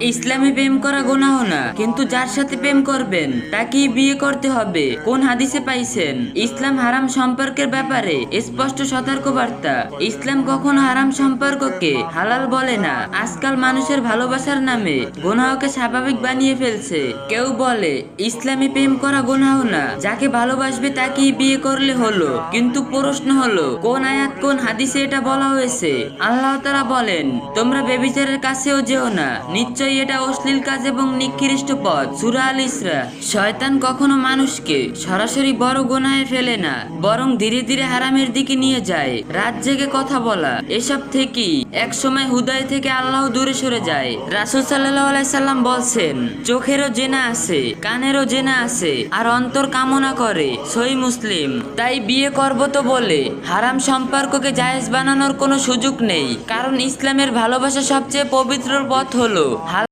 ইসলামে প্রেম করা গুনাহ না, কিন্তু যার সাথে প্রেম করবেন তাকেই বিয়ে করতে হবে। কোন হাদিসে পাইছেন? ইসলাম হারাম সম্পর্কের ব্যাপারে স্পষ্ট সতর্কবার্তা। ইসলাম কখনো হারাম সম্পর্ককে হালাল বলে না। আজকাল মানুষের ভালোবাসার নামে গুনাহকে স্বাভাবিক বানিয়ে ফেলছে। কেউ বলে ইসলামে প্রেম করা গুনাহ না, যাকে ভালোবাসবে তাকেই বিয়ে করলে হলো। কিন্তু প্রশ্ন হলো, কোন আয়াত কোন হাদিসে এটা বলা হয়েছে? আল্লাহ তাআলা বলেন, তোমরা ব্যভিচারের কাছেও যেও না, নিশ্চয়ই এটা অশ্লীল কাজ এবং নিকৃষ্ট পথ। সূরা আল ইসরা। শয়তান কখনো মানুষকে সরাসরি বড় গুনাহে ফেলে না, বরং ধীরে ধীরে হারামের দিকে নিয়ে যায়। রাত জেগে কথা বলা, এসব থেকেই এক সময় হুদায় থেকে আল্লাহ দূরে সরে যায়। রাসূল সাল্লাল্লাহু আলাইহি সাল্লাম বলছেন, চোখেরও জেনা আছে, কানেরও জেনা আছে, আর অন্তর কামনা করে। সহিহ মুসলিম। তাই বিয়ে করব তো বলে হারাম সম্পর্ককে জায়েজ বানানোর কোনো সুযোগ নেই, কারণ ইসলামের ভালোবাসা সবচেয়ে পবিত্র পথ হলো